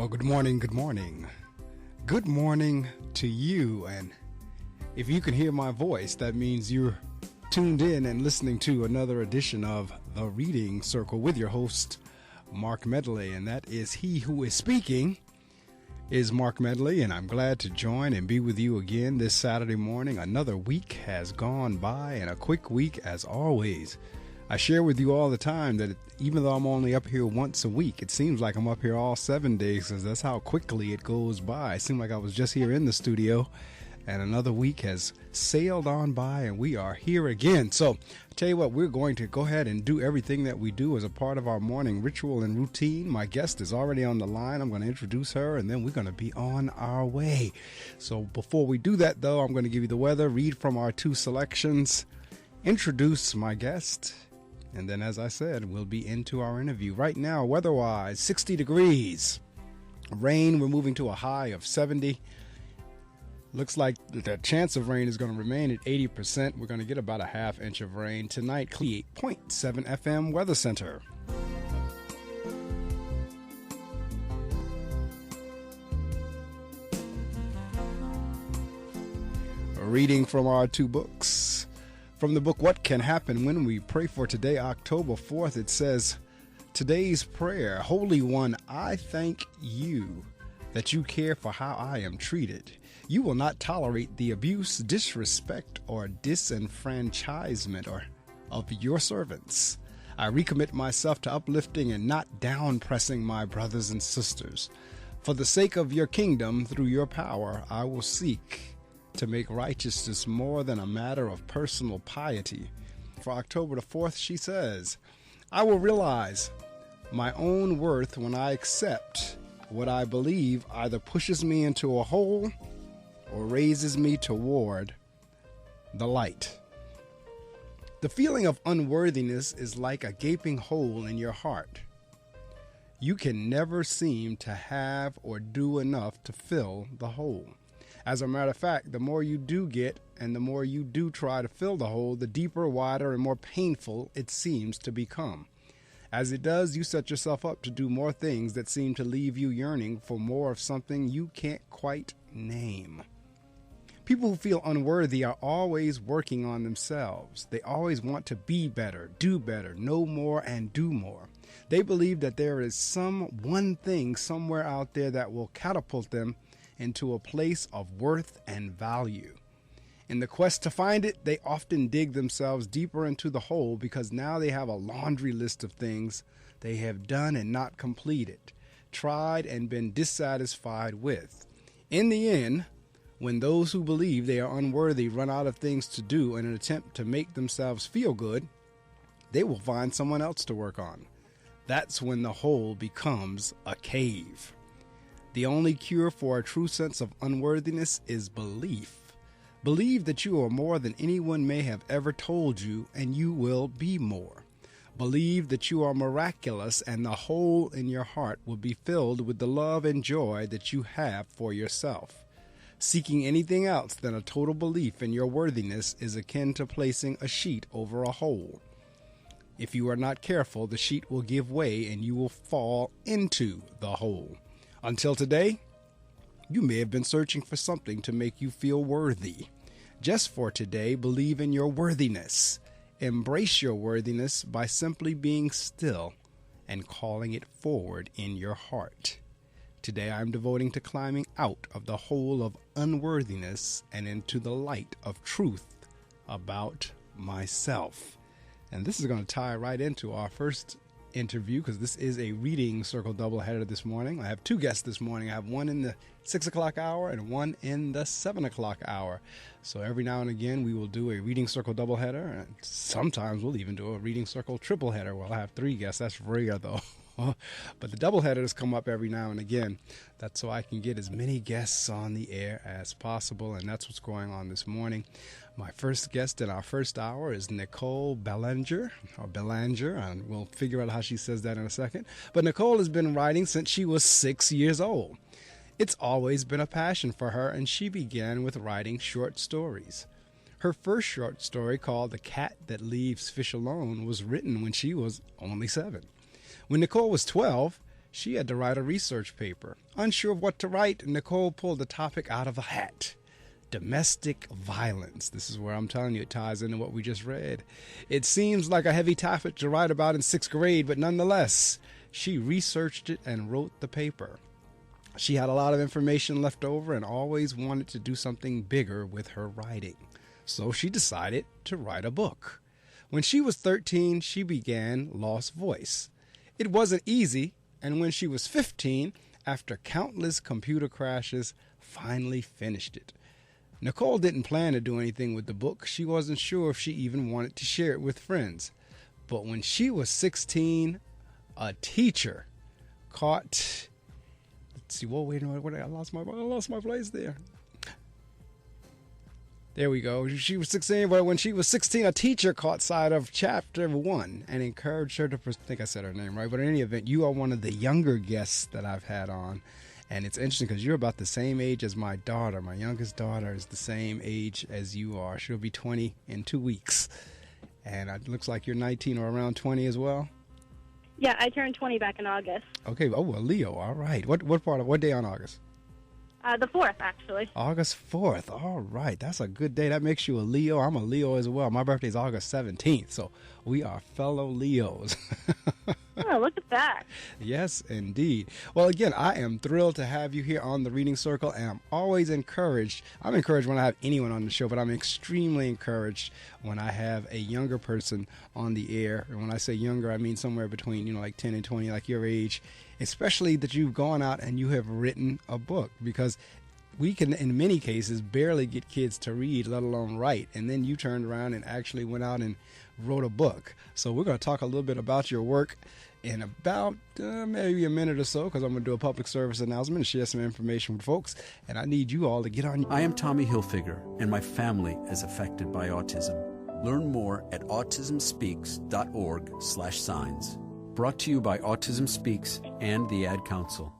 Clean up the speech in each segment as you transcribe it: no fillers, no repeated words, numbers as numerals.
Well, good morning, good morning. Good morning to you. And if you can hear my voice, that means you're tuned in and listening to another edition of The Reading Circle with your host, Marc Medley. And that is he who is speaking is Marc Medley. And I'm glad to join and be with you again this Saturday morning. Another week has gone by, and a quick week as always. I share with you all the time that even though I'm only up here once a week, it seems like I'm up here all 7 days, because that's how quickly it goes by. It seemed like I was just here in the studio, and another week has sailed on by, and we are here again. So, I tell you what, we're going to go ahead and do everything that we do as a part of our morning ritual and routine. My guest is already on the line. I'm going to introduce her, and then we're going to be on our way. So, before we do that, though, I'm going to give you the weather, read from our 2 selections, introduce my guest, and then, as I said, we'll be into our interview. Right now, weather-wise, 60 degrees. Rain, we're moving to a high of 70. Looks like the chance of rain is going to remain at 80%. We're going to get about a half inch of rain tonight. 8.7 FM Weather Center. A reading from our 2 books. From the book, What Can Happen When We Pray, for today, October 4th, it says, Today's prayer, Holy One, I thank you that you care for how I am treated. You will not tolerate the abuse, disrespect, or disenfranchisement of your servants. I recommit myself to uplifting and not down-pressing my brothers and sisters. For the sake of your kingdom, through your power, I will seek to make righteousness more than a matter of personal piety. For October the 4th, she says, I will realize my own worth when I accept what I believe either pushes me into a hole or raises me toward the light. The feeling of unworthiness is like a gaping hole in your heart. You can never seem to have or do enough to fill the hole. As a matter of fact, the more you do get and the more you do try to fill the hole, the deeper, wider, and more painful it seems to become. As it does, you set yourself up to do more things that seem to leave you yearning for more of something you can't quite name. People who feel unworthy are always working on themselves. They always want to be better, do better, know more, and do more. They believe that there is some one thing somewhere out there that will catapult them into a place of worth and value. In the quest to find it, they often dig themselves deeper into the hole because now they have a laundry list of things they have done and not completed, tried and been dissatisfied with. In the end, when those who believe they are unworthy run out of things to do in an attempt to make themselves feel good, they will find someone else to work on. That's when the hole becomes a cave. The only cure for a true sense of unworthiness is belief. Believe that you are more than anyone may have ever told you, and you will be more. Believe that you are miraculous, and the hole in your heart will be filled with the love and joy that you have for yourself. Seeking anything else than a total belief in your worthiness is akin to placing a sheet over a hole. If you are not careful, the sheet will give way and you will fall into the hole. Until today, you may have been searching for something to make you feel worthy. Just for today, believe in your worthiness. Embrace your worthiness by simply being still and calling it forward in your heart. Today, I'm devoting to climbing out of the hole of unworthiness and into the light of truth about myself. And this is going to tie right into our first interview, because this is a reading circle doubleheader this morning. I have 2 guests this morning. I have one in the 6 o'clock hour and one in the 7 o'clock hour. So every now and again we will do a reading circle doubleheader, and sometimes we'll even do a reading circle tripleheader. We'll have 3 guests. That's rare though. But the doubleheaders come up every now and again. That's so I can get as many guests on the air as possible, and that's what's going on this morning. My first guest in our first hour is Nicole Belanger, and we'll figure out how she says that in a second. But Nicole has been writing since she was 6 years old. It's always been a passion for her, and she began with writing short stories. Her first short story, called The Cat That Leaves Fish Alone, was written when she was only 7. When Nicole was 12, She had to write a research paper. Unsure of what to write, Nicole pulled the topic out of a hat. Domestic violence. This is where I'm telling you it ties into what we just read. It seems like a heavy topic to write about in 6th grade, but nonetheless, she researched it and wrote the paper. She had a lot of information left over and always wanted to do something bigger with her writing. So she decided to write a book. When she was 13, she began Lost Voice. It wasn't easy, and when she was 15, after countless computer crashes, finally finished it. Nicole didn't plan to do anything with the book. She wasn't sure if she even wanted to share it with friends. But when she was 16, a teacher caught... Let's see, whoa, wait a minute, I lost my place there. There we go. She was 16, but when she was 16, a teacher caught sight of chapter 1 and encouraged her to... I think I said her name right, but in any event, you are one of the younger guests that I've had on. And it's interesting because you're about the same age as my daughter. My youngest daughter is the same age as you are. She'll be 20 in 2 weeks. And it looks like you're 19 or around 20 as well. Yeah, I turned 20 back in August. Okay. Oh, well, Leo. All right. What day on August? The 4th, actually. August 4th. All right. That's a good day. That makes you a Leo. I'm a Leo as well. My birthday is August 17th. So we are fellow Leos. Oh, look at that. Yes, indeed. Well, again, I am thrilled to have you here on the Reading Circle, and I'm always encouraged. I'm encouraged when I have anyone on the show, but I'm extremely encouraged when I have a younger person on the air. And when I say younger, I mean somewhere between, like 10 and 20, like your age, especially that you've gone out and you have written a book, because we can, in many cases, barely get kids to read, let alone write. And then you turned around and actually went out and wrote a book. So we're going to talk a little bit about your work in about maybe a minute or so, because I'm going to do a public service announcement and share some information with folks. And I need you all to get on. I am Tommy Hilfiger, and my family is affected by autism. Learn more at autismspeaks.org/signs. Brought to you by Autism Speaks and the Ad Council.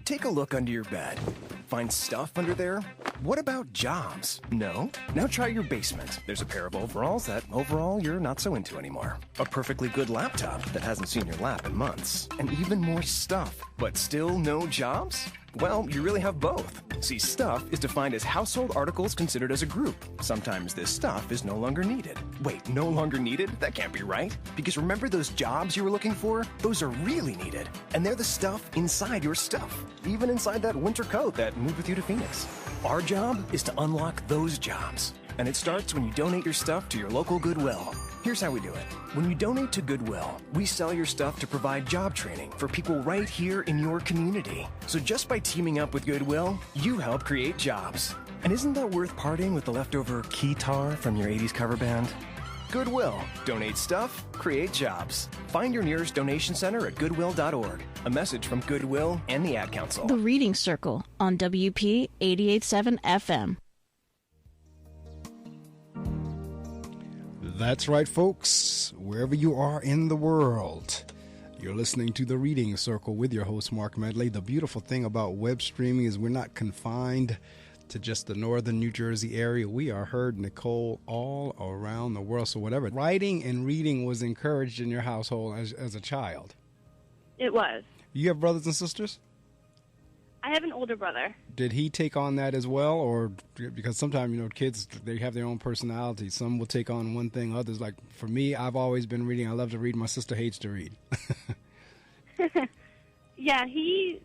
Take a look under your bed. Find stuff under there? What about jobs? No? Now try your basement. There's a pair of overalls that overall you're not so into anymore. A perfectly good laptop that hasn't seen your lap in months. And even more stuff. But still no jobs? Well, you really have both. See, stuff is defined as household articles considered as a group. Sometimes this stuff is no longer needed. Wait, no longer needed? That can't be right. Because remember those jobs you were looking for? Those are really needed. And they're the stuff inside your stuff. Even inside that winter coat that moved with you to Phoenix. Our job is to unlock those jobs. And it starts when you donate your stuff to your local Goodwill. Here's how we do it. When you donate to Goodwill, we sell your stuff to provide job training for people right here in your community. So just by teaming up with Goodwill, you help create jobs. And isn't that worth parting with the leftover keytar from your 80s cover band? Goodwill. Donate stuff, create jobs. Find your nearest donation center at goodwill.org. A message from Goodwill and the Ad Council. The Reading Circle on WP 88.7 FM. That's right, folks. Wherever you are in the world, you're listening to The Reading Circle with your host, Marc Medley. The beautiful thing about web streaming is we're not confined to just the northern New Jersey area. We are heard, Nicole, all around the world. So whatever writing and reading was encouraged in your household as a child. It was. You have brothers and sisters? I have an older brother. Did he take on that as well? Or because sometimes, kids, they have their own personality. Some will take on one thing, others. Like for me, I've always been reading. I love to read. My sister hates to read. Yeah, he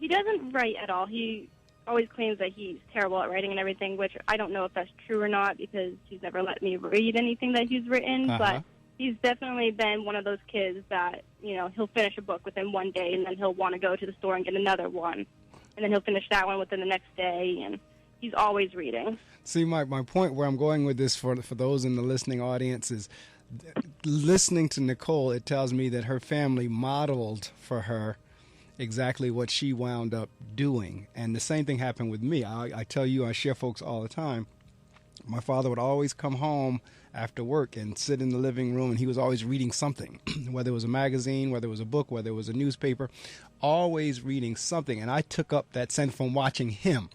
doesn't write at all. He always claims that he's terrible at writing and everything, which I don't know if that's true or not because he's never let me read anything that he's written. But he's definitely been one of those kids that, he'll finish a book within one day and then he'll want to go to the store and get another one. And then he'll finish that one within the next day, and he's always reading. See, my point where I'm going with this for those in the listening audience is listening to Nicole, it tells me that her family modeled for her exactly what she wound up doing. And the same thing happened with me. I tell you, I share folks all the time. My father would always come home after work and sit in the living room, and he was always reading something, whether it was a magazine, whether it was a book, whether it was a newspaper, always reading something. And I took up that scent from watching him.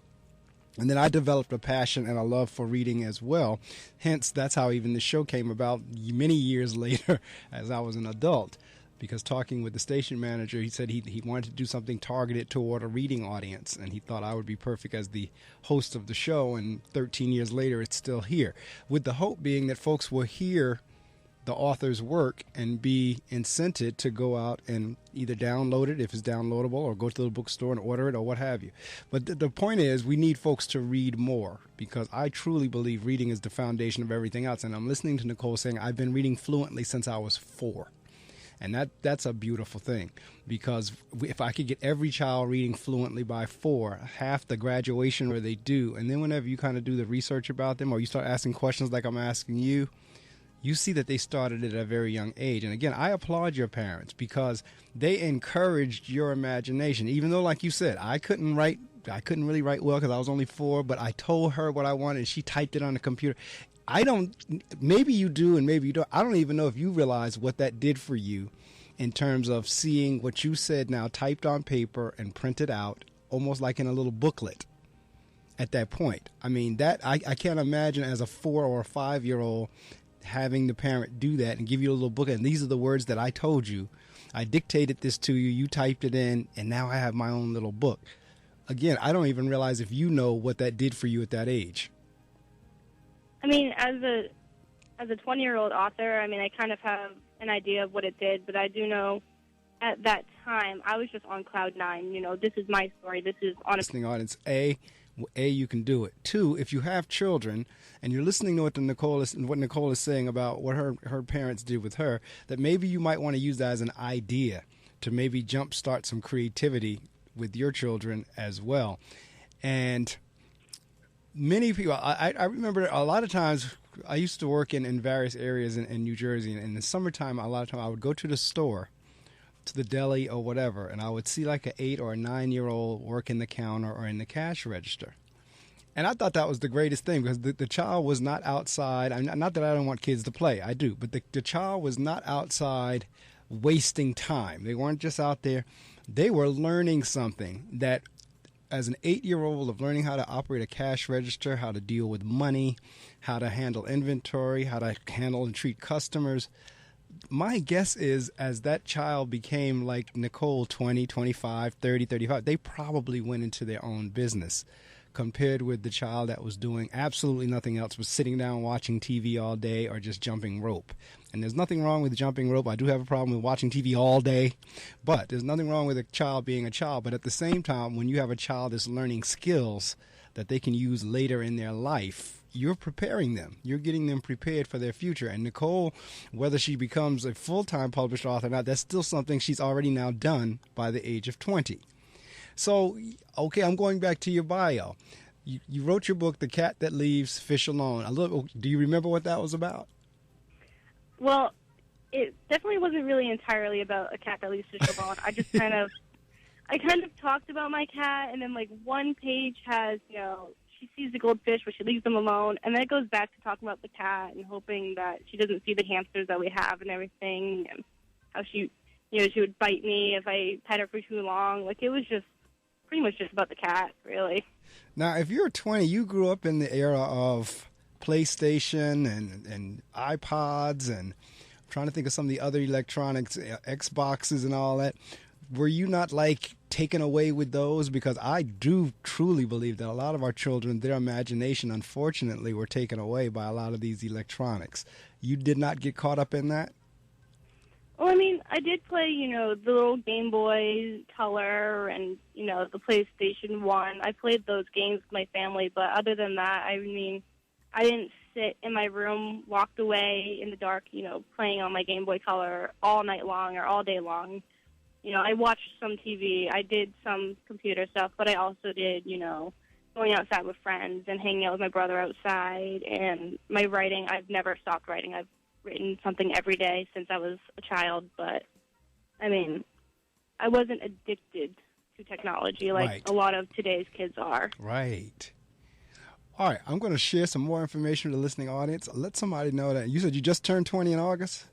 And then I developed a passion and a love for reading as well. Hence, that's how even the show came about many years later as I was an adult. because talking with the station manager, he said he wanted to do something targeted toward a reading audience, and he thought I would be perfect as the host of the show, and 13 years later, it's still here, with the hope being that folks will hear the author's work and be incented to go out and either download it if it's downloadable, or go to the bookstore and order it, or what have you. But the point is, we need folks to read more, because I truly believe reading is the foundation of everything else. And I'm listening to Nicole saying I've been reading fluently since I was 4. And that's a beautiful thing, because if I could get every child reading fluently by 4, half the graduation where they do, and then whenever you kind of do the research about them, or you start asking questions like I'm asking you, you see that they started at a very young age. And again, I applaud your parents, because they encouraged your imagination. Even though, like you said, I couldn't really write well because I was only 4, but I told her what I wanted and she typed it on the computer. Maybe you do and maybe you don't. I don't even know if you realize what that did for you in terms of seeing what you said now typed on paper and printed out, almost like in a little booklet at that point. I mean, that I can't imagine as a 4 or a 5-year-old having the parent do that and give you a little book, and these are the words that I told you. I dictated this to you, you typed it in, and now I have my own little book. Again, I don't even realize if you know what that did for you at that age. I mean, as a 20-year-old author, I mean, I kind of have an idea of what it did, but I do know at that time I was just on cloud 9. You know, this is my story. This is on listening audience. A, you can do it. 2, if you have children and you're listening to what Nicole is saying about what her parents did with her, that maybe you might want to use that as an idea to maybe jumpstart some creativity with your children as well. And many people, I remember a lot of times I used to work in various areas in New Jersey, and in the summertime, a lot of time I would go to the store, to the deli or whatever, and I would see like an 8 or a 9-year-old working the counter or in the cash register. And I thought that was the greatest thing, because the child was not outside. Not that I don't want kids to play, I do, but the child was not outside wasting time. They weren't just out there. They were learning something that, as an 8-year-old, of learning how to operate a cash register, how to deal with money, how to handle inventory, how to handle and treat customers. My guess is, as that child became like Nicole, 20, 25, 30, 35, they probably went into their own business, compared with the child that was doing absolutely nothing else, was sitting down watching TV all day or just jumping rope. And there's nothing wrong with jumping rope. I do have a problem with watching TV all day, but there's nothing wrong with a child being a child. But at the same time, when you have a child that's learning skills that they can use later in their life, you're preparing them. You're getting them prepared for their future. And Nicole, whether she becomes a full-time published author or not, that's still something she's already now done by the age of 20. So, okay, I'm going back to your bio. You wrote your book, The Cat That Leaves Fish Alone. Do you remember what that was about? Well, it definitely wasn't really entirely about a cat that leaves fish alone. I just kind of talked about my cat, and then like one page has, you know, she sees the goldfish, but she leaves them alone, and then it goes back to talking about the cat and hoping that she doesn't see the hamsters that we have and everything, and how she would bite me if I pet her for too long. Like, it was just pretty much just about the cat, really. Now, if you're 20, you grew up in the era of PlayStation and iPods, and I'm trying to think of some of the other electronics, Xboxes and all that. Were you not like taken away with those? Because I do truly believe that a lot of our children, their imagination, unfortunately, were taken away by a lot of these electronics. You did not get caught up in that? Well, I mean, I did play, you know, the little Game Boy Color and, you know, the PlayStation 1. I played those games with my family, but other than that, I mean, I didn't sit in my room, locked away in the dark, you know, playing on my Game Boy Color all night long or all day long. You know, I watched some TV, I did some computer stuff, but I also did, you know, going outside with friends and hanging out with my brother outside. And my writing, I've never stopped writing. I've written something every day since I was a child, but, I mean, I wasn't addicted to technology like a lot of today's kids are. Right. All right, I'm going to share some more information with the listening audience. Let somebody know that you said you just turned 20 in August?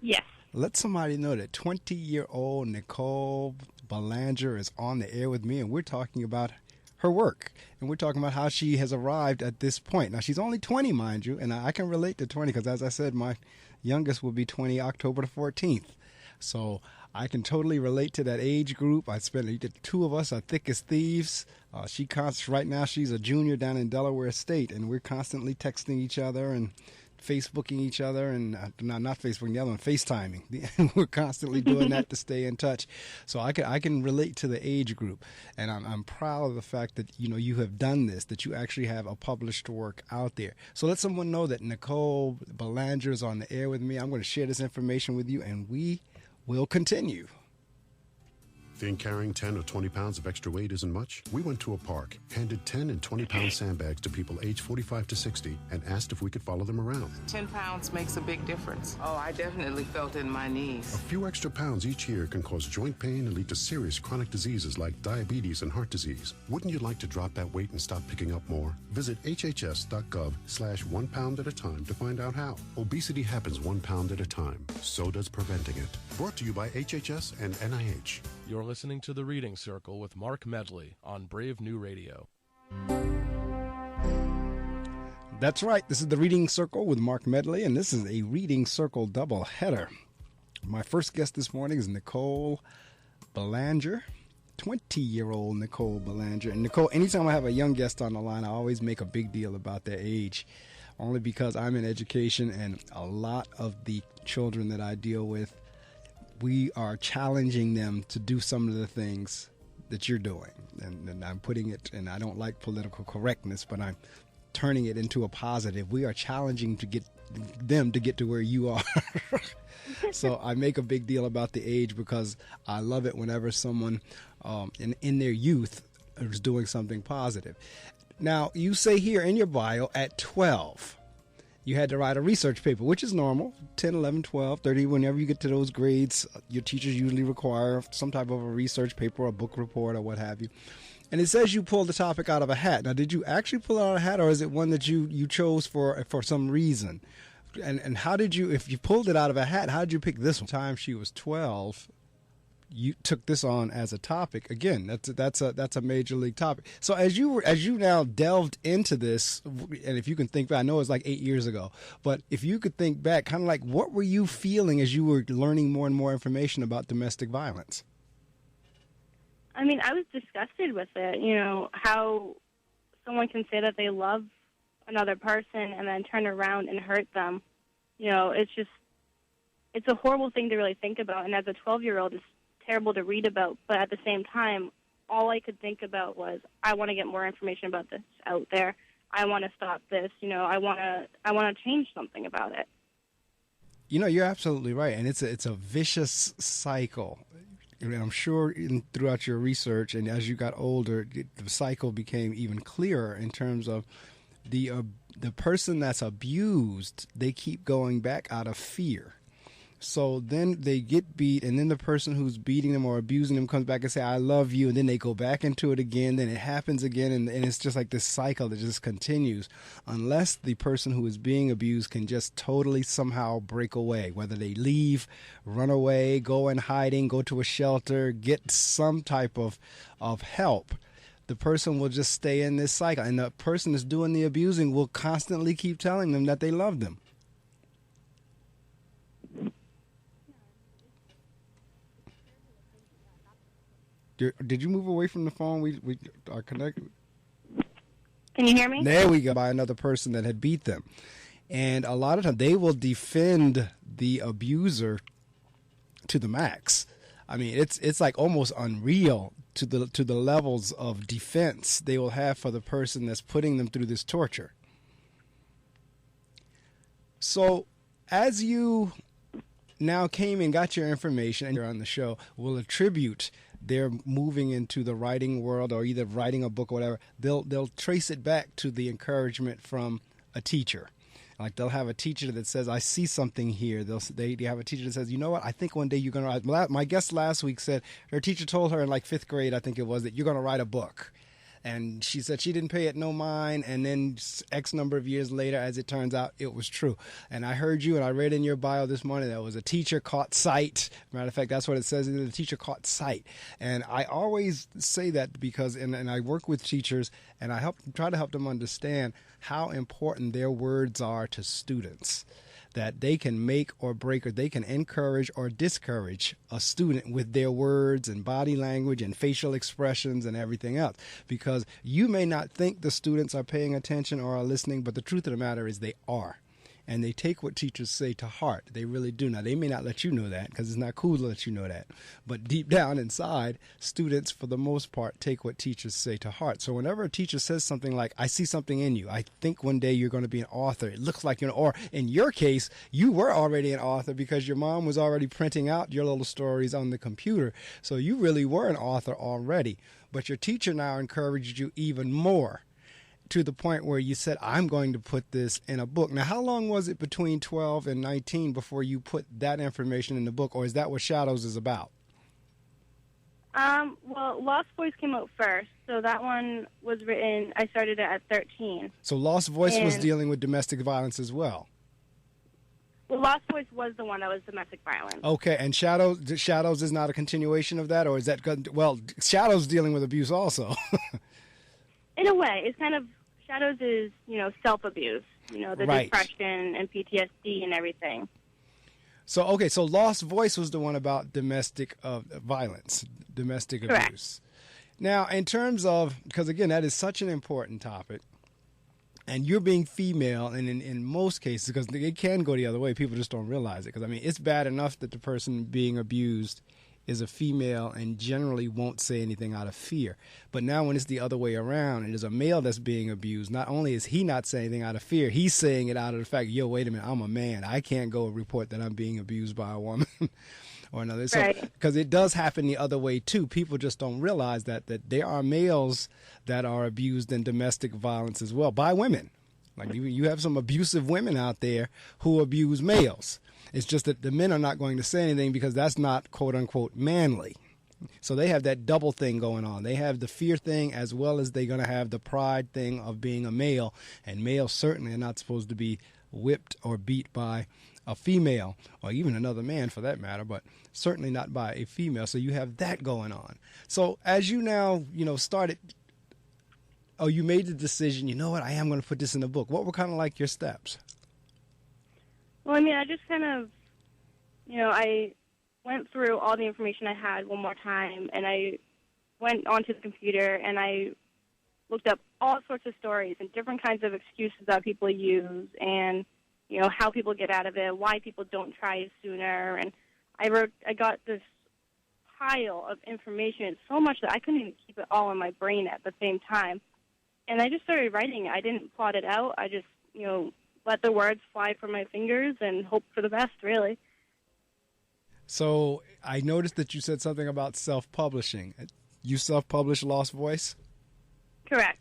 Yes. Let somebody know that 20-year-old Nicole Belanger is on the air with me, and we're talking about her work, and we're talking about how she has arrived at this point. Now, she's only 20, mind you, and I can relate to 20 because, as I said, my youngest will be 20 October the 14th. So I can totally relate to that age group. The two of us are thick as thieves. Right now she's a junior down in Delaware State, and we're constantly texting each other and Facebooking each other, and not Facebooking, the other one, FaceTiming. We're constantly doing that to stay in touch. So I can relate to the age group, and I'm proud of the fact that you have done this, that you actually have a published work out there. So let someone know that Nicole Belanger is on the air with me. I'm going to share this information with you, and we will continue. Think carrying 10 or 20 pounds of extra weight isn't much? We went to a park, handed 10 and 20-pound sandbags to people aged 45 to 60, and asked if we could follow them around. 10 pounds makes a big difference. Oh, I definitely felt it in my knees. A few extra pounds each year can cause joint pain and lead to serious chronic diseases like diabetes and heart disease. Wouldn't you like to drop that weight and stop picking up more? Visit hhs.gov/1 pound at a time to find out how. Obesity happens 1 pound at a time. So does preventing it. Brought to you by HHS and NIH. You're listening to The Reading Circle with Marc Medley on Brave New Radio. That's right. This is The Reading Circle with Marc Medley, and this is a Reading Circle doubleheader. My first guest this morning is Nicole Belanger, 20-year-old Nicole Belanger. And Nicole, anytime I have a young guest on the line, I always make a big deal about their age, only because I'm in education, and a lot of the children that I deal with, we are challenging them to do some of the things that you're doing. And I'm putting it, and I don't like political correctness, but I'm turning it into a positive. We are challenging to get them to get to where you are. So I make a big deal about the age because I love it whenever someone in their youth is doing something positive. Now, you say here in your bio, at 12, you had to write a research paper, which is normal. 10, 11, 12, 30, whenever you get to those grades, your teachers usually require some type of a research paper, a book report, or what have you. And it says you pulled the topic out of a hat. Now, did you actually pull it out of a hat, or is it one that you chose for some reason? And how did you, if you pulled it out of a hat, how did you pick this one? Time she was 12, you took this on as a topic. Again, that's a major league topic. So as you now delved into this, and if you can think back, I know it was like 8 years ago, but if you could think back, kind of like, what were you feeling as you were learning more and more information about domestic violence? I mean, I was disgusted with it, how someone can say that they love another person and then turn around and hurt them. It's a horrible thing to really think about, and as a 12-year-old, it's terrible to read about, but at the same time, all I could think about was, I want to get more information about this out there. I want to stop this. I want to change something about it. You're absolutely right, and it's a vicious cycle. And I'm sure throughout your research and as you got older, the cycle became even clearer in terms of the person that's abused. They keep going back out of fear. So then they get beat, and then the person who's beating them or abusing them comes back and say, I love you, and then they go back into it again, then it happens again, and it's just like this cycle that just continues unless the person who is being abused can just totally somehow break away, whether they leave, run away, go in hiding, go to a shelter, get some type of help. The person will just stay in this cycle, and the person that's doing the abusing will constantly keep telling them that they love them. Did you move away from the phone? We are connected. Can you hear me? There we go. By another person that had beat them. And a lot of times they will defend the abuser to the max. I mean, it's like almost unreal to the levels of defense they will have for the person that's putting them through this torture. So as you now came and got your information and you're on the show, we'll attribute they're moving into the writing world or either writing a book or whatever, they'll trace it back to the encouragement from a teacher. Like they'll have a teacher that says, I see something here. They have a teacher that says, you know what, I think one day you're going to write. My guest last week said her teacher told her in like 5th grade, I think it was, that you're going to write a book. And she said she didn't pay it no mind. And then X number of years later, as it turns out, it was true. And I heard you and I read in your bio this morning that was a teacher caught sight. Matter of fact, that's what it says. The teacher caught sight. And I always say that because, and I work with teachers and I try to help them understand how important their words are to students. that they can make or break, or they can encourage or discourage a student with their words and body language and facial expressions and everything else. Because you may not think the students are paying attention or are listening, but the truth of the matter is they are. And they take what teachers say to heart. They really do. Now, they may not let you know that because it's not cool to let you know that. But deep down inside, students, for the most part, take what teachers say to heart. So whenever a teacher says something like, I see something in you, I think one day you're going to be an author. It looks like, or in your case, you were already an author because your mom was already printing out your little stories on the computer. So you really were an author already. But your teacher now encouraged you even more, to the point where you said, I'm going to put this in a book. Now, how long was it between 12 and 19 before you put that information in the book, or is that what Shadows is about? Well, Lost Voice came out first, so that one was written, I started it at 13. So Lost Voice was dealing with domestic violence as well? Well, Lost Voice was the one that was domestic violence. Okay, and Shadows is not a continuation of that, or is that, well, Shadows dealing with abuse also? In a way, it's kind of, Shadows is, self-abuse, the depression and PTSD and everything. So, okay, so Lost Voice was the one about domestic violence, domestic abuse. Now, in terms of, because again, that is such an important topic, and you're being female, and in most cases, because it can go the other way, people just don't realize it. Because, I mean, it's bad enough that the person being abused is a female and generally won't say anything out of fear. But now when it's the other way around and there's a male that's being abused, not only is he not saying anything out of fear, he's saying it out of the fact, yo, wait a minute, I'm a man. I can't go report that I'm being abused by a woman or another. So, because it does happen the other way too. People just don't realize that there are males that are abused in domestic violence as well by women. Like you have some abusive women out there who abuse males. It's just that the men are not going to say anything because that's not, quote unquote, manly. So they have that double thing going on. They have the fear thing as well as they're going to have the pride thing of being a male. And males certainly are not supposed to be whipped or beat by a female or even another man for that matter, but certainly not by a female. So you have that going on. So as you now, started, you made the decision, you know what, I am going to put this in the book. What were kind of like your steps? Well, I mean, I just kind of, I went through all the information I had one more time, and I went onto the computer, and I looked up all sorts of stories and different kinds of excuses that people use and, how people get out of it, why people don't try it sooner. And I got this pile of information, so much that I couldn't even keep it all in my brain at the same time. And I just started writing it. I didn't plot it out. I just, let the words fly from my fingers and hope for the best, really. So I noticed that you said something about self-publishing. You self-published Lost Voice? Correct.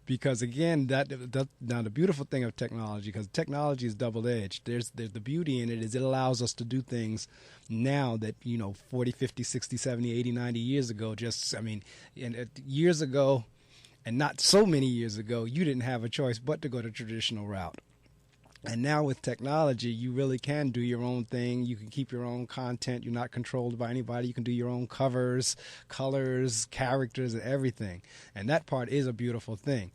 Because again, now the beautiful thing of technology, because technology is double-edged. There's the beauty in it is it allows us to do things now that 40, 50, 60, 70, 80, 90 years ago. Years ago, and not so many years ago, you didn't have a choice but to go the traditional route. And now with technology, you really can do your own thing. You can keep your own content. You're not controlled by anybody. You can do your own covers, colors, characters, and everything. And that part is a beautiful thing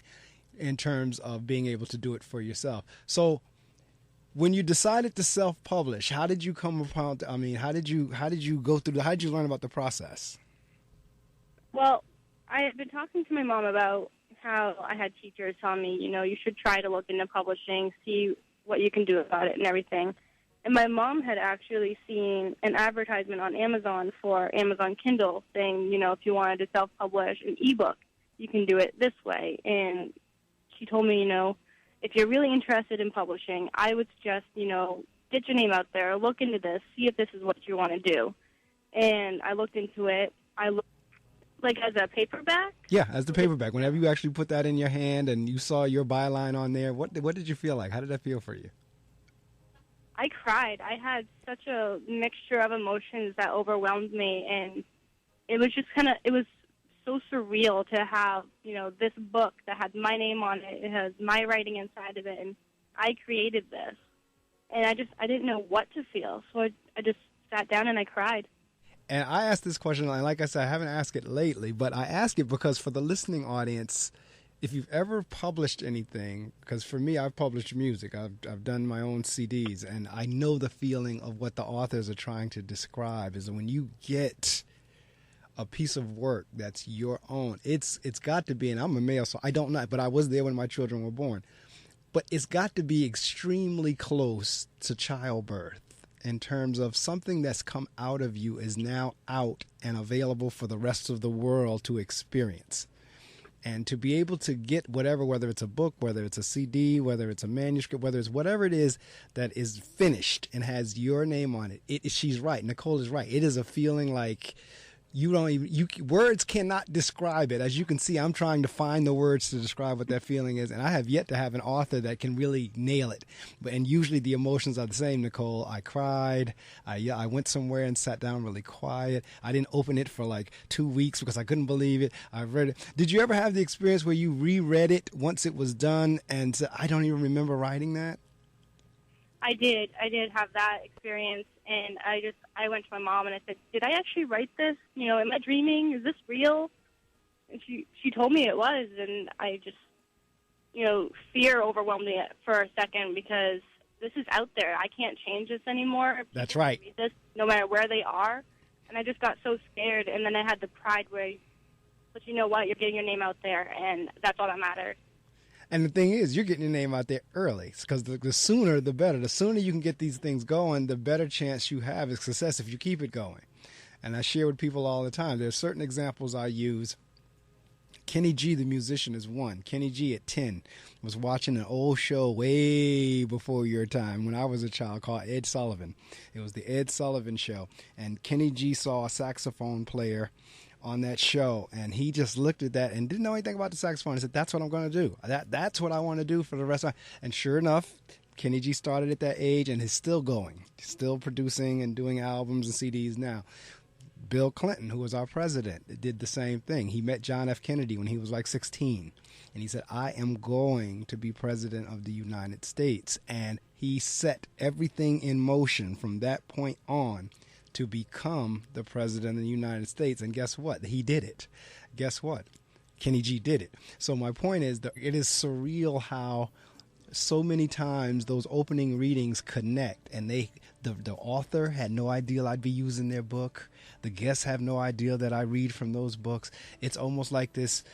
in terms of being able to do it for yourself. So when you decided to self-publish, how did you come upon, how did you go through, how did you learn about the process? Well, I had been talking to my mom about how I had teachers tell me, you should try to look into publishing, see what you can do about it and everything. And my mom had actually seen an advertisement on Amazon for Amazon Kindle saying, if you wanted to self-publish an ebook, you can do it this way. And she told me, if you're really interested in publishing, I would suggest, get your name out there, look into this, see if this is what you want to do. And I looked into it. I looked like as a paperback? Yeah, as the paperback. Whenever you actually put that in your hand and you saw your byline on there, what did you feel like? How did that feel for you? I cried. I had such a mixture of emotions that overwhelmed me, and it was just it was so surreal to have, this book that had my name on it. It has my writing inside of it, and I created this. And I didn't know what to feel, so I just sat down and I cried. And I asked this question, and like I said, I haven't asked it lately, but I ask it because for the listening audience, if you've ever published anything, because for me, I've published music. I've done my own CDs, and I know the feeling of what the authors are trying to describe is when you get a piece of work that's your own. It's got to be, and I'm a male, so I don't know, but I was there when my children were born. But it's got to be extremely close to childbirth in terms of something that's come out of you is now out and available for the rest of the world to experience. And to be able to get whatever, whether it's a book, whether it's a CD, whether it's a manuscript, whether it's whatever it is that is finished and has your name on it, she's right. Nicole is right. It is a feeling like words cannot describe it. As you can see, I'm trying to find the words to describe what that feeling is, and I have yet to have an author that can really nail it. And usually the emotions are the same, Nicole. I cried. I went somewhere and sat down really quiet. I didn't open it for like 2 weeks because I couldn't believe it. I read it. Did you ever have the experience where you reread it once it was done and said, I don't even remember writing that? I did have that experience, and I went to my mom and I said, did I actually write this? You know, am I dreaming? Is this real? And she told me it was, and I just, fear overwhelmed me for a second because this is out there. I can't change this anymore. That's right. Read this, no matter where they are, and I just got so scared, and then I had the pride but you know what? You're getting your name out there, and that's all that matters. And the thing is, you're getting your name out there early because the sooner, the better. The sooner you can get these things going, the better chance you have of success if you keep it going. And I share with people all the time. There are certain examples I use. Kenny G, the musician, is one. Kenny G at 10 was watching an old show way before your time when I was a child called Ed Sullivan. It was the Ed Sullivan Show. And Kenny G saw a saxophone player on that show, and he just looked at that and didn't know anything about the saxophone. He said, that's what I'm going to do. That's what I want to do for the rest of my... And sure enough, Kenny G started at that age and is still going, still producing and doing albums and CDs now. Bill Clinton, who was our president, did the same thing. He met John F. Kennedy when he was like 16, and he said, I am going to be president of the United States. And he set everything in motion from that point on to become the president of the United States. And guess what? He did it. Guess what? Kenny G did it. So my point is that it is surreal how so many times those opening readings connect, and the author had no idea I'd be using their book. The guests have no idea that I read from those books. It's almost like this.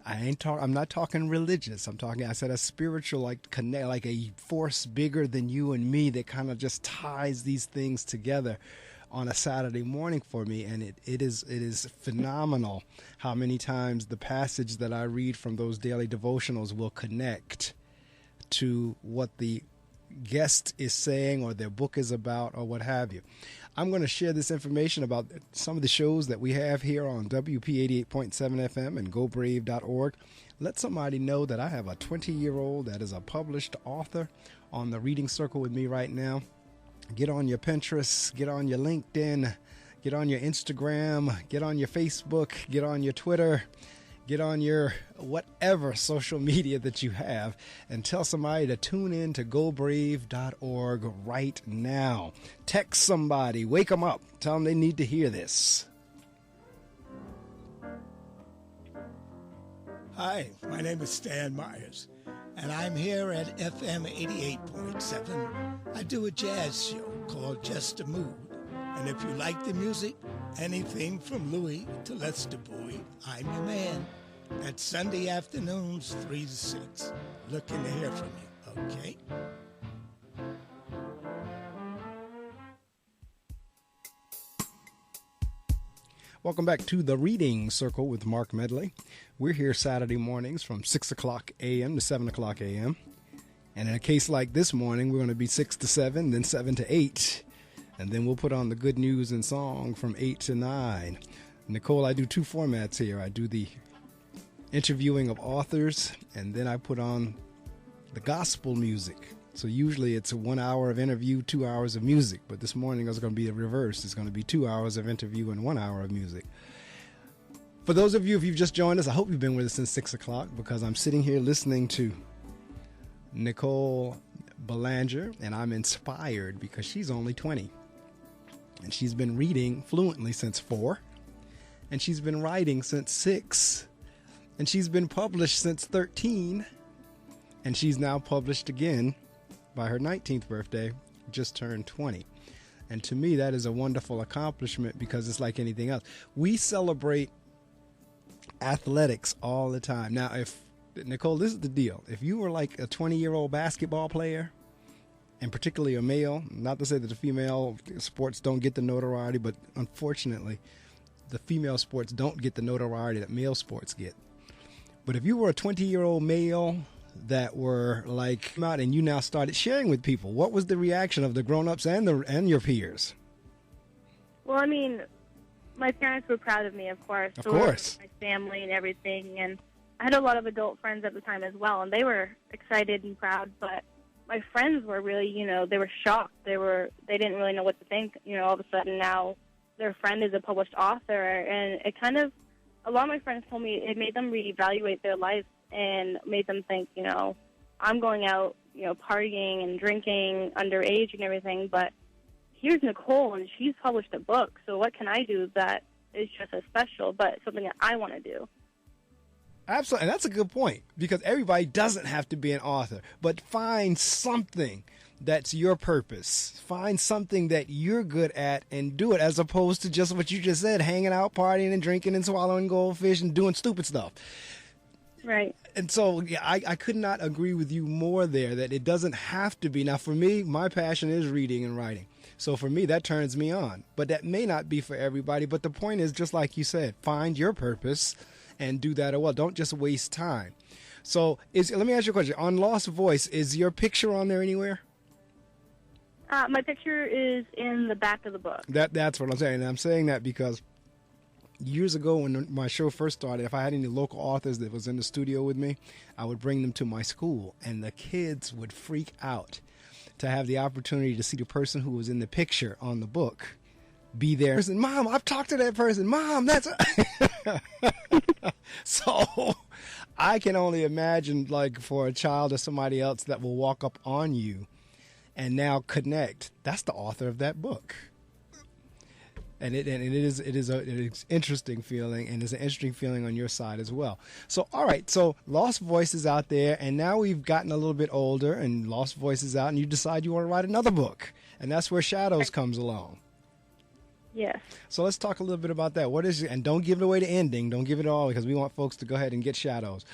I'm not talking religious. I said a spiritual, like connect, like a force bigger than you and me that kind of just ties these things together on a Saturday morning for me. And it is phenomenal how many times the passage that I read from those daily devotionals will connect to what the guest is saying or their book is about or what have you. I'm going to share this information about some of the shows that we have here on WP 88.7 FM and GoBrave.org. Let somebody know that I have a 20-year-old that is a published author on the reading circle with me right now. Get on your Pinterest, get on your LinkedIn, get on your Instagram, get on your Facebook, get on your Twitter, get on your whatever social media that you have, and tell somebody to tune in to GoBrave.org right now. Text somebody, wake them up, tell them they need to hear this. Hi, my name is Stan Myers, and I'm here at FM 88.7. I do a jazz show called Just a Mood. And if you like the music, anything from Louis to Lester Bowie, I'm your man. That's Sunday afternoons, 3 to 6. Looking to hear from you, okay? Welcome back to the Reading Circle with Marc Medley. We're here Saturday mornings from 6 o'clock a.m. to 7 o'clock a.m. And in a case like this morning, we're going to be 6 to 7, then 7 to 8. And then we'll put on the good news and song from 8 to 9. Nicole, I do 2 formats here. I do the interviewing of authors, and then I put on the gospel music. So usually it's 1 hour of interview, 2 hours of music. But this morning it's going to be the reverse. It's going to be 2 hours of interview and 1 hour of music. For those of you, if you've just joined us, I hope you've been with us since 6 o'clock, because I'm sitting here listening to Nicole Belanger, and I'm inspired because she's only 20. And she's been reading fluently since 4. And she's been writing since 6. And she's been published since 13, and she's now published again by her 19th birthday, just turned 20. And to me, that is a wonderful accomplishment because it's like anything else. We celebrate athletics all the time. Now, Nicole, this is the deal. If you were like a 20-year-old basketball player, and particularly a male, not to say that the female sports don't get the notoriety, but unfortunately, the female sports don't get the notoriety that male sports get. But if you were a 20-year-old male that were like come out and you now started sharing with people, what was the reaction of the grown-ups and your peers? Well, I mean, my parents were proud of me, of course. Of course. My family and everything, and I had a lot of adult friends at the time as well, and they were excited and proud, but my friends were really, they were shocked. They didn't really know what to think. All of a sudden now their friend is a published author, and it kind of, a lot of my friends told me it made them reevaluate their life and made them think, I'm going out, partying and drinking underage and everything, but here's Nicole, and she's published a book, so what can I do that is just as special, but something that I want to do? Absolutely, and that's a good point, because everybody doesn't have to be an author, but find something that's your purpose. Find something that you're good at and do it, as opposed to just what you just said, hanging out, partying and drinking and swallowing goldfish and doing stupid stuff. Right. And so yeah, I could not agree with you more there, that it doesn't have to be. Now, for me, my passion is reading and writing. So for me, that turns me on. But that may not be for everybody. But the point is, just like you said, find your purpose and do that well. Don't just waste time. So let me ask you a question. On Lost Voice, is your picture on there anywhere? My picture is in the back of the book. That's what I'm saying. And I'm saying that because years ago when my show first started, if I had any local authors that was in the studio with me, I would bring them to my school, and the kids would freak out to have the opportunity to see the person who was in the picture on the book be there. Mom, I've talked to that person. Mom, that's... So I can only imagine, like, for a child or somebody else that will walk up on you and now connect. That's the author of that book. And it is an interesting feeling, and it's an interesting feeling on your side as well. So, all right, so Lost Voice is out there, and now we've gotten a little bit older, and Lost Voice is out, and you decide you want to write another book, and that's where Shadows comes along. Yes. So let's talk a little bit about that. What is it? And don't give it away the ending. Don't give it all, because we want folks to go ahead and get Shadows.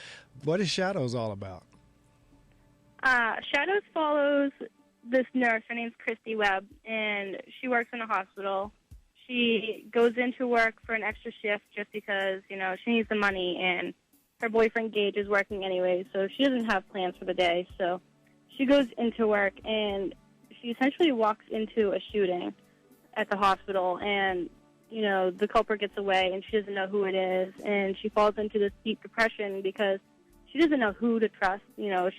What is Shadows all about? Shadows follows this nurse. Her name's Christy Webb, and she works in a hospital. She goes into work for an extra shift just because, she needs the money, and her boyfriend Gage is working anyway, so she doesn't have plans for the day. So she goes into work, and she essentially walks into a shooting at the hospital, and, the culprit gets away, and she doesn't know who it is, and she falls into this deep depression because she doesn't know who to trust.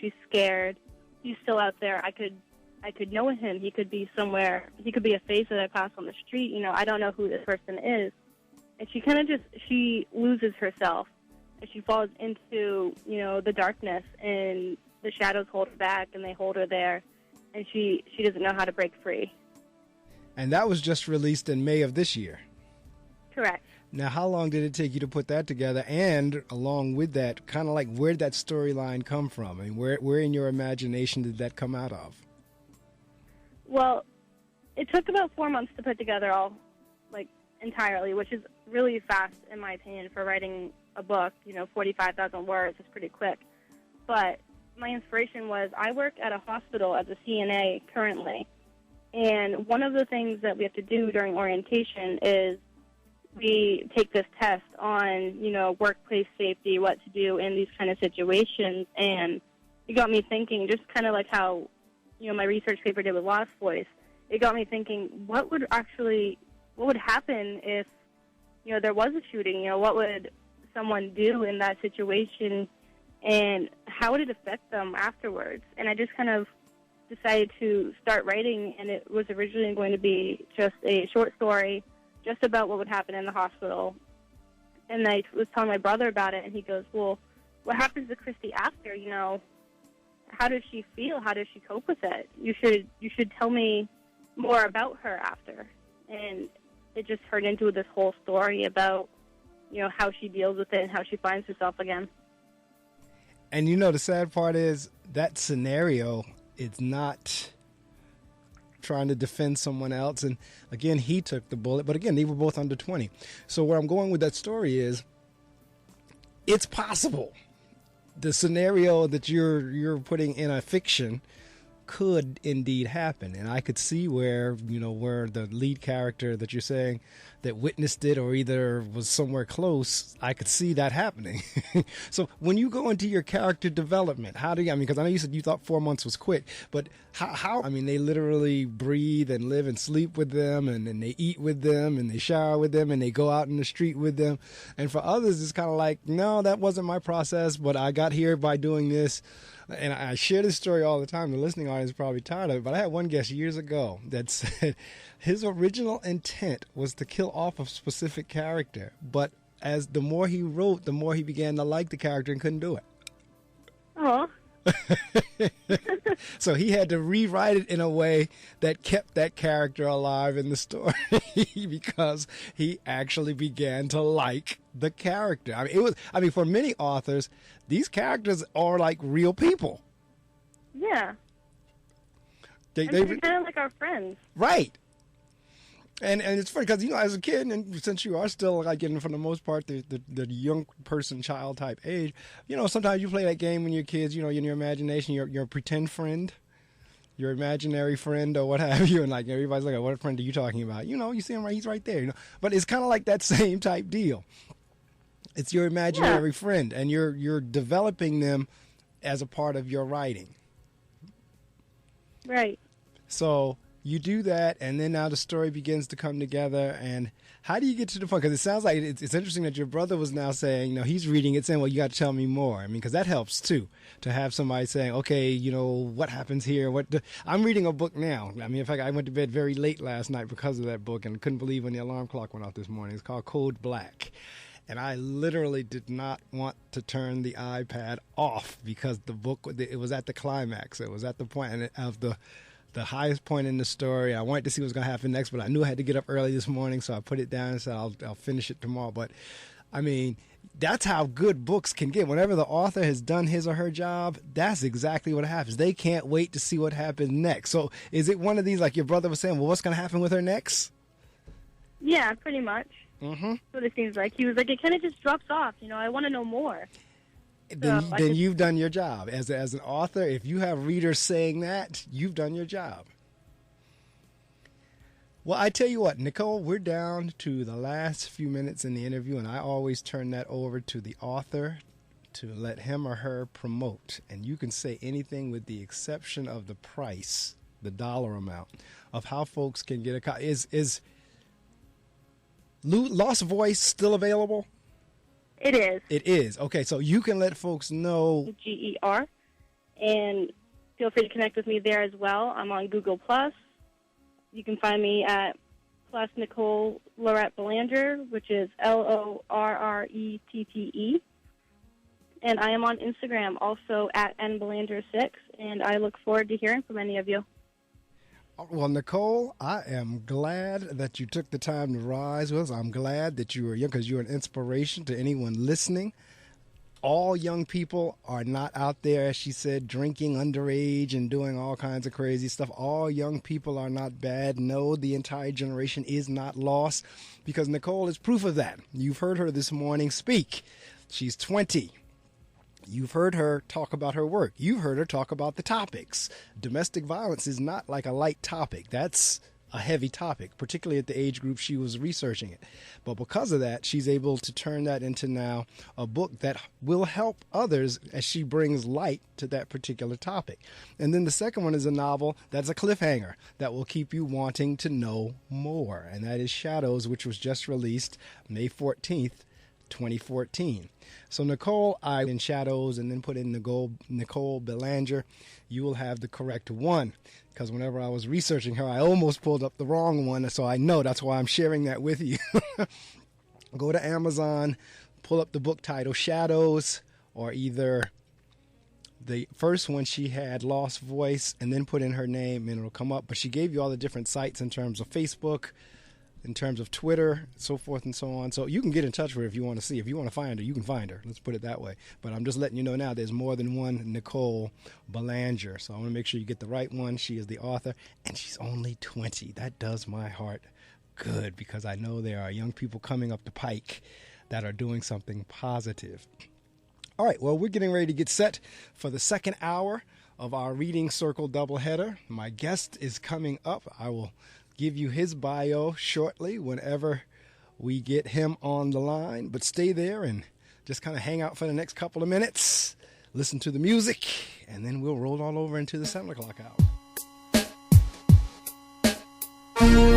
She's scared. He's still out there. I could know him. He could be somewhere. He could be a face that I pass on the street. I don't know who this person is. And she kind of she loses herself. And she falls into, the darkness, and the shadows hold her back, and they hold her there. And she doesn't know how to break free. And that was just released in May of this year. Correct. Now, how long did it take you to put that together? And along with that, kind of like, where did that storyline come from? I mean, where in your imagination did that come out of? Well, it took about 4 months to put together all, entirely, which is really fast, in my opinion, for writing a book. 45,000 words is pretty quick. But my inspiration was, I work at a hospital as a CNA currently, and one of the things that we have to do during orientation is we take this test on, workplace safety, what to do in these kind of situations, and it got me thinking, just kind of like how my research paper did with Lost Voice. It got me thinking, what would happen if, there was a shooting? What would someone do in that situation, and how would it affect them afterwards? And I just kind of decided to start writing, and it was originally going to be just a short story just about what would happen in the hospital. And I was telling my brother about it, and he goes, well, what happens to Christy after, How does she feel? How does she cope with it? You should tell me more about her after. And it just turned into this whole story about, how she deals with it and how she finds herself again. And you know, the sad part is that scenario is not trying to defend someone else. And again, he took the bullet, but again, they were both under 20. So where I'm going with that story is it's possible. The scenario that you're putting in a fiction could indeed happen. And I could see where the lead character that you're saying that witnessed it or either was somewhere close, I could see that happening. So when you go into your character development, because I know you said you thought 4 months was quick, but how, they literally breathe and live and sleep with them, and then they eat with them, and they shower with them, and they go out in the street with them. And for others, it's kind of like, no, that wasn't my process, but I got here by doing this. And I share this story all the time. The listening audience is probably tired of it, but I had one guest years ago that said his original intent was to kill off a specific character, but as the more he wrote, the more he began to like the character and couldn't do it. Oh. So he had to rewrite it in a way that kept that character alive in the story because he actually began to like the character. For many authors, these characters are like real people. Yeah. They're kind of like our friends. Right. And it's funny because, as a kid, and since you are still, like, for the most part, the young person, child type age, sometimes you play that game when you're kids, in your imagination, your pretend friend, your imaginary friend or what have you. And, like, everybody's like, what friend are you talking about? You see him he's right there, But it's kind of like that same type deal. It's your imaginary friend, and you're developing them as a part of your writing. Right. So you do that, and then now the story begins to come together. And how do you get to the point? Because it sounds like it's interesting that your brother was now saying, he's reading it saying, well, you got to tell me more. Because that helps too, to have somebody saying, okay, what happens here? I'm reading a book now. In fact, I went to bed very late last night because of that book and couldn't believe when the alarm clock went off this morning. It's called Code Black. And I literally did not want to turn the iPad off because the book, it was at the climax. It was at the point of the highest point in the story. I wanted to see what was going to happen next, but I knew I had to get up early this morning, so I put it down and said I'll finish it tomorrow. But, that's how good books can get. Whenever the author has done his or her job, that's exactly what happens. They can't wait to see what happens next. So is it one of these, like your brother was saying, well, what's going to happen with her next? Yeah, pretty much. Mm-hmm. That's what it seems like. He was like, it kind of just drops off. I want to know more. Then you've done your job. As an author, if you have readers saying that, you've done your job. Well, I tell you what, Nicole, we're down to the last few minutes in the interview, and I always turn that over to the author to let him or her promote. And you can say anything with the exception of the price, the dollar amount, of how folks can get a copy. Is Lost Voice still available? It is. It is. Okay, so you can let folks know. GER. And feel free to connect with me there as well. I'm on Google+. You can find me at plus Nicole Belanger, which is LORRETTE. And I am on Instagram also at nbelanger6, and I look forward to hearing from any of you. Well, Nicole, I am glad that you took the time to rise with us. I'm glad that you were young because you're an inspiration to anyone listening. All young people are not out there, as she said, drinking underage and doing all kinds of crazy stuff. All young people are not bad. No, the entire generation is not lost because Nicole is proof of that. You've heard her this morning speak. She's 20. You've heard her talk about her work. You've heard her talk about the topics. Domestic violence is not like a light topic. That's a heavy topic, particularly at the age group she was researching it. But because of that, she's able to turn that into now a book that will help others as she brings light to that particular topic. And then the second one is a novel that's a cliffhanger that will keep you wanting to know more. And that is Shadows, which was just released May 14th, 2014. So Nicole, I in Shadows and then put in Nicole Belanger. You will have the correct one because whenever I was researching her, I almost pulled up the wrong one. So I know that's why I'm sharing that with you. Go to Amazon, pull up the book title Shadows, or either the first one she had, Lost Voice, and then put in her name and it'll come up. But she gave you all the different sites in terms of Facebook, in terms of Twitter, so forth and so on. So you can get in touch with her if you want to see. If you want to find her, you can find her. Let's put it that way. But I'm just letting you know now there's more than one Nicole Belanger. So I want to make sure you get the right one. She is the author, and she's only 20. That does my heart good, because I know there are young people coming up the pike that are doing something positive. All right, well, we're getting ready to get set for the second hour of our Reading Circle doubleheader. My guest is coming up. I will give you his bio shortly whenever we get him on the line. But stay there and just kind of hang out for the next couple of minutes, listen to the music, and then we'll roll all over into the 7 o'clock hour.